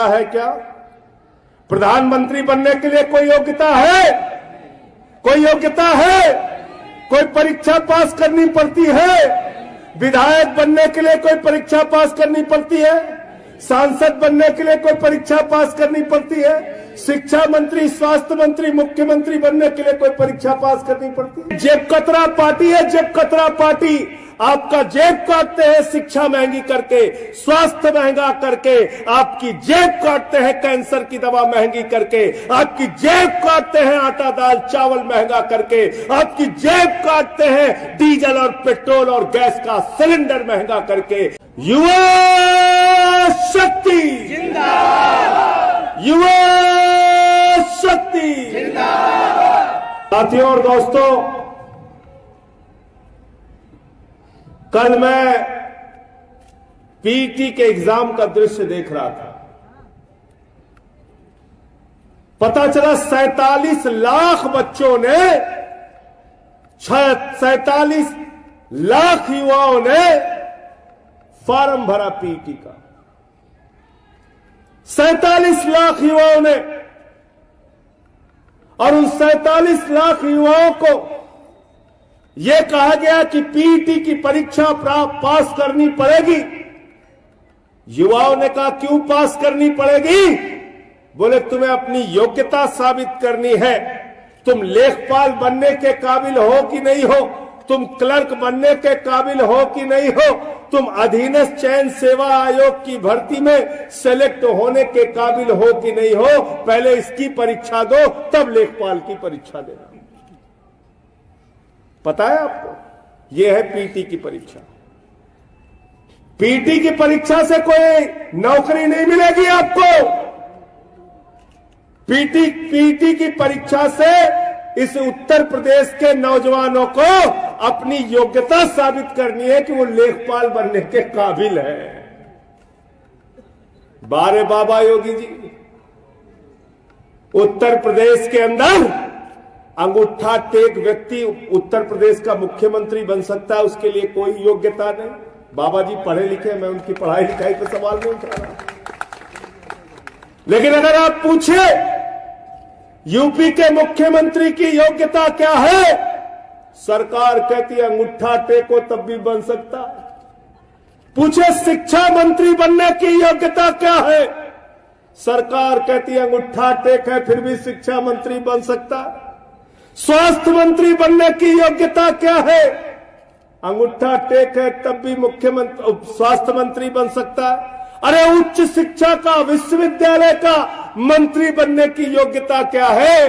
है क्या? प्रधानमंत्री बनने के लिए कोई योग्यता है? कोई योग्यता है? कोई परीक्षा पास करनी पड़ती है? विधायक बनने के लिए कोई परीक्षा पास करनी पड़ती है? सांसद बनने के लिए कोई परीक्षा पास करनी पड़ती है? शिक्षा मंत्री, स्वास्थ्य मंत्री, मुख्यमंत्री बनने के लिए कोई परीक्षा पास करनी पड़ती है? जेब कतरा पार्टी है, जेब कतरा पार्टी। आपका जेब काटते हैं शिक्षा महंगी करके, स्वास्थ्य महंगा करके, आपकी जेब काटते हैं कैंसर की दवा महंगी करके, आपकी जेब काटते हैं आटा दाल चावल महंगा करके, आपकी जेब काटते हैं डीजल और पेट्रोल और गैस का सिलेंडर महंगा करके। युवा शक्ति जिंदाबाद, युवा शक्ति जिंदाबाद। साथियों और दोस्तों, कल मैं पीटी के एग्जाम का दृश्य देख रहा था। पता चला 47 लाख बच्चों ने, 47 लाख युवाओं ने फॉर्म भरा पीटी का। 47 लाख युवाओं ने, और उन 47 लाख युवाओं को यह कहा गया कि पीटी की परीक्षा पास करनी पड़ेगी। युवाओं ने कहा क्यों पास करनी पड़ेगी? बोले तुम्हें अपनी योग्यता साबित करनी है। तुम लेखपाल बनने के काबिल हो कि नहीं हो, तुम क्लर्क बनने के काबिल हो कि नहीं हो, तुम अधीनस्थ चयन सेवा आयोग की भर्ती में सेलेक्ट होने के काबिल हो कि नहीं हो, पहले इसकी परीक्षा दो, तब लेखपाल की परीक्षा देना। पता है आपको? यह है पीटी की परीक्षा। पीटी की परीक्षा से कोई नौकरी नहीं मिलेगी आपको। पीटी की परीक्षा से इस उत्तर प्रदेश के नौजवानों को अपनी योग्यता साबित करनी है कि वो लेखपाल बनने के काबिल है। बारे बाबा योगी जी, उत्तर प्रदेश के अंदर अंगूठा टेक व्यक्ति उत्तर प्रदेश का मुख्यमंत्री बन सकता है, उसके लिए कोई योग्यता नहीं। बाबा जी पढ़े लिखे, मैं उनकी पढ़ाई लिखाई पर सवाल नहीं उठा रहा, लेकिन अगर आप पूछे यूपी के मुख्यमंत्री की योग्यता क्या है, सरकार कहती है अंगूठा टेको तब भी बन सकता है। पूछे शिक्षा मंत्री बनने की योग्यता क्या है, सरकार कहती है अंगूठा टेक है फिर भी शिक्षा मंत्री बन सकता है। स्वास्थ्य मंत्री बनने की योग्यता क्या है, अंगूठा टेक है तब भी मुख्यमंत्री स्वास्थ्य मंत्री बन सकता है। अरे उच्च शिक्षा का, विश्वविद्यालय का मंत्री बनने की योग्यता क्या है,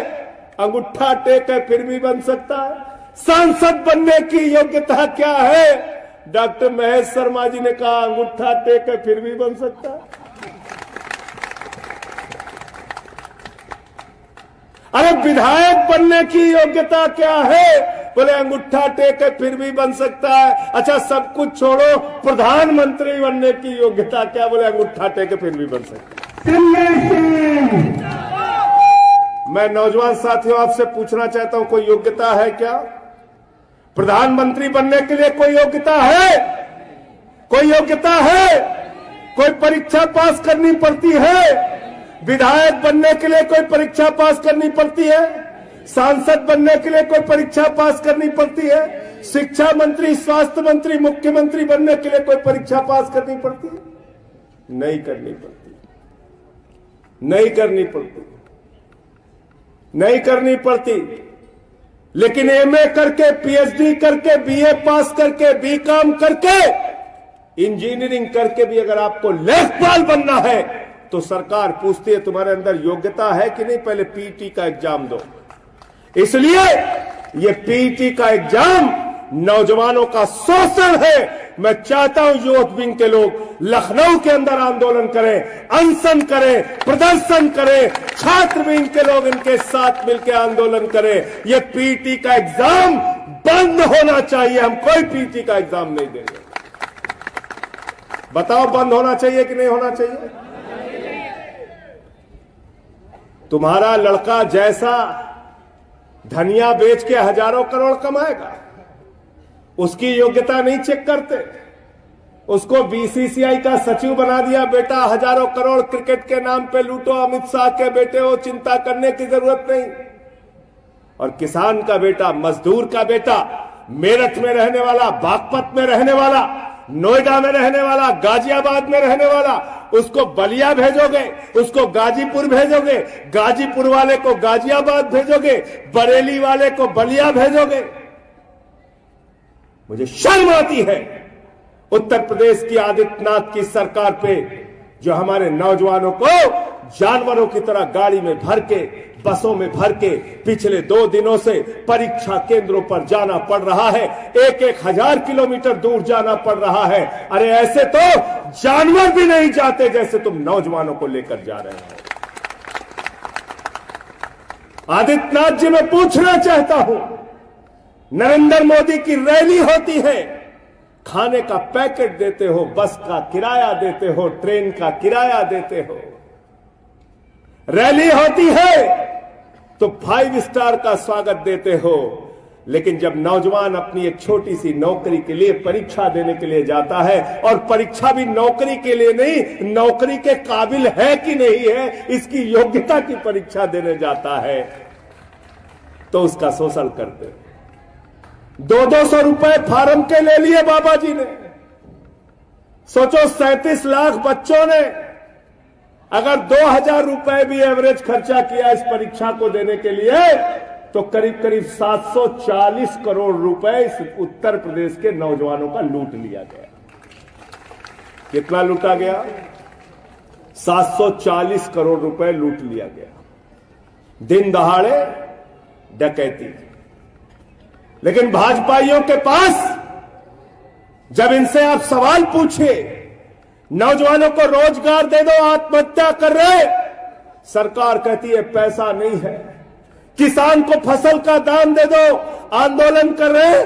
अंगूठा टेक है फिर भी बन सकता है। सांसद बनने की योग्यता क्या है, डॉक्टर महेश शर्मा जी ने कहा अंगूठा टेक है फिर भी बन सकता है। अरे विधायक बनने की योग्यता क्या है, बोले अंगूठा टेक है फिर भी बन सकता है। अच्छा सब कुछ छोड़ो, प्रधानमंत्री बनने की योग्यता क्या, बोले अंगूठा टेक है फिर भी बन सकता है। मैं नौजवान साथियों आपसे पूछना चाहता हूं, कोई योग्यता है क्या? प्रधानमंत्री बनने के लिए कोई योग्यता है? कोई योग्यता है? कोई परीक्षा पास करनी पड़ती है? विधायक बनने के लिए कोई परीक्षा पास करनी पड़ती है? सांसद बनने के लिए कोई परीक्षा पास करनी पड़ती है? शिक्षा मंत्री, स्वास्थ्य मंत्री, मुख्यमंत्री बनने के लिए कोई परीक्षा पास करनी पड़ती है? नहीं करनी पड़ती, नहीं करनी पड़ती, नहीं करनी पड़ती। लेकिन एमए करके, पीएचडी करके, बीए पास करके, बीकॉम करके, इंजीनियरिंग करके भी अगर आपको लेखपाल बनना है तो सरकार पूछती है तुम्हारे अंदर योग्यता है कि नहीं, पहले पीटी का एग्जाम दो। इसलिए ये पीटी का एग्जाम नौजवानों का शोषण है। मैं चाहता हूं यूथ विंग के लोग लखनऊ के अंदर आंदोलन करें, अनशन करें, प्रदर्शन करें, छात्र विंग के लोग इनके साथ मिलकर आंदोलन करें। ये पीटी का एग्जाम बंद होना चाहिए। हम कोई पीटी का एग्जाम नहीं देंगे। बताओ बंद होना चाहिए कि नहीं होना चाहिए? तुम्हारा लड़का जैसा धनिया बेच के हजारों करोड़ कमाएगा, उसकी योग्यता नहीं चेक करते। उसको बीसीसीआई का सचिव बना दिया। बेटा हजारों करोड़ क्रिकेट के नाम पे लूटो, अमित शाह के बेटे हो, चिंता करने की जरूरत नहीं। और किसान का बेटा, मजदूर का बेटा, मेरठ में रहने वाला, बागपत में रहने वाला, नोएडा में रहने वाला, गाजियाबाद में रहने वाला, उसको बलिया भेजोगे, उसको गाजीपुर भेजोगे, गाजीपुर वाले को गाजियाबाद भेजोगे, बरेली वाले को बलिया भेजोगे। मुझे शर्म आती है उत्तर प्रदेश की आदित्यनाथ की सरकार पे, जो हमारे नौजवानों को जानवरों की तरह गाड़ी में भर के, बसों में भर के पिछले 2 दिनों से परीक्षा केंद्रों पर जाना पड़ रहा है। 1,000 किलोमीटर दूर जाना पड़ रहा है। अरे ऐसे तो जानवर भी नहीं जाते जैसे तुम नौजवानों को लेकर जा रहे हो। आदित्यनाथ जी, मैं पूछना चाहता हूं, नरेंद्र मोदी की रैली होती है, खाने का पैकेट देते हो, बस का किराया देते हो, ट्रेन का किराया देते हो। रैली होती है तो 5 स्टार का स्वागत देते हो, लेकिन जब नौजवान अपनी एक छोटी सी नौकरी के लिए परीक्षा देने के लिए जाता है, और परीक्षा भी नौकरी के लिए नहीं, नौकरी के काबिल है कि नहीं है इसकी योग्यता की परीक्षा देने जाता है, तो उसका शोषण करते। 200 रुपए फार्म के ले लिए बाबा जी ने। सोचो 37 लाख बच्चों ने अगर 2,000 रुपए भी एवरेज खर्चा किया इस परीक्षा को देने के लिए, तो करीब करीब 740 करोड़ रुपए इस उत्तर प्रदेश के नौजवानों का लूट लिया गया। कितना लूटा गया? 740 करोड़ रुपए लूट लिया गया। दिन दहाड़े डकैती। लेकिन भाजपाइयों के पास जब इनसे आप सवाल पूछे, नौजवानों को रोजगार दे दो, आत्महत्या कर रहे, सरकार कहती है पैसा नहीं है। किसान को फसल का दाम दे दो, आंदोलन कर रहे,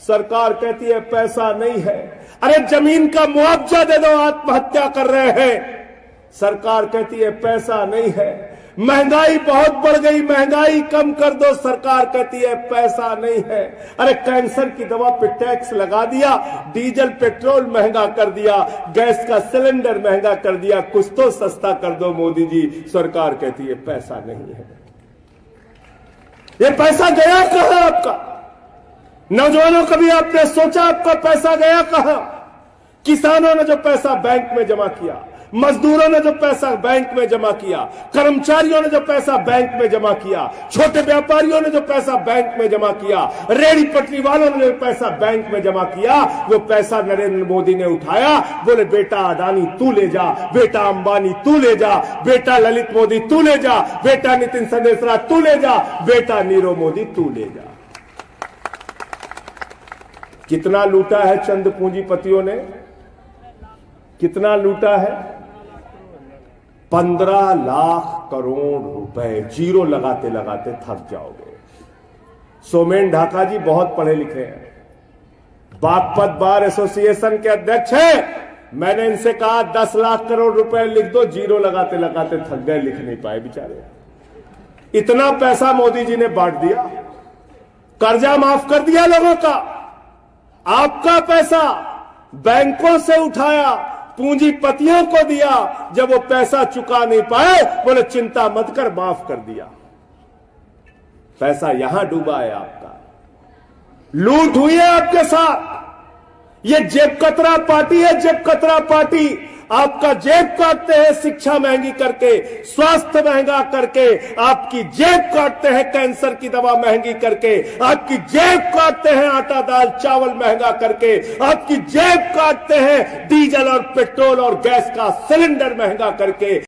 सरकार कहती है पैसा नहीं है। अरे जमीन का मुआवजा दे दो, आत्महत्या कर रहे हैं, सरकार कहती है पैसा नहीं है। महंगाई बहुत बढ़ गई, महंगाई कम कर दो, सरकार कहती है पैसा नहीं है। अरे कैंसर की दवा पे टैक्स लगा दिया, डीजल पेट्रोल महंगा कर दिया, गैस का सिलेंडर महंगा कर दिया, कुछ तो सस्ता कर दो मोदी जी, सरकार कहती है पैसा नहीं है। ये पैसा गया कहां आपका? नौजवानों कभी आपने सोचा आपका पैसा गया कहां? किसानों ने जो पैसा बैंक में जमा किया, मजदूरों ने जो पैसा बैंक में जमा किया, कर्मचारियों ने जो पैसा बैंक में जमा किया, छोटे व्यापारियों ने जो पैसा बैंक में जमा किया, रेहड़ी पटरी वालों ने जो पैसा बैंक में जमा किया, वो पैसा नरेंद्र मोदी ने उठाया। बोले बेटा अडानी तू ले जा, बेटा अंबानी तू ले जा, बेटा ललित मोदी तू ले जा, बेटा नितिन संदेशरा तू ले जा, बेटा नीरव मोदी तू ले जा। कितना लूटा है चंद पूंजीपतियों ने? कितना लूटा है? 15 लाख करोड़ रुपए। जीरो लगाते लगाते थक जाओगे। सोमेन ढाका जी बहुत पढ़े लिखे हैं, बागपत बार एसोसिएशन के अध्यक्ष हैं। मैंने इनसे कहा 10 लाख करोड़ रुपए लिख दो, जीरो लगाते लगाते थक गए, लिख नहीं पाए बेचारे। इतना पैसा मोदी जी ने बांट दिया, कर्जा माफ कर दिया लोगों का। आपका पैसा बैंकों से उठाया, पूंजीपतियों को दिया, जब वो पैसा चुका नहीं पाए बोले चिंता मत कर, माफ कर दिया। पैसा यहां डूबा है आपका, लूट हुई है आपके साथ। ये जेब कतरा पार्टी है, जेब कतरा पार्टी। आपका जेब काटते हैं शिक्षा महंगी करके, स्वास्थ्य महंगा करके, आपकी जेब काटते हैं कैंसर की दवा महंगी करके, आपकी जेब काटते हैं आटा दाल चावल महंगा करके, आपकी जेब काटते हैं डीजल और पेट्रोल और गैस का सिलेंडर महंगा करके।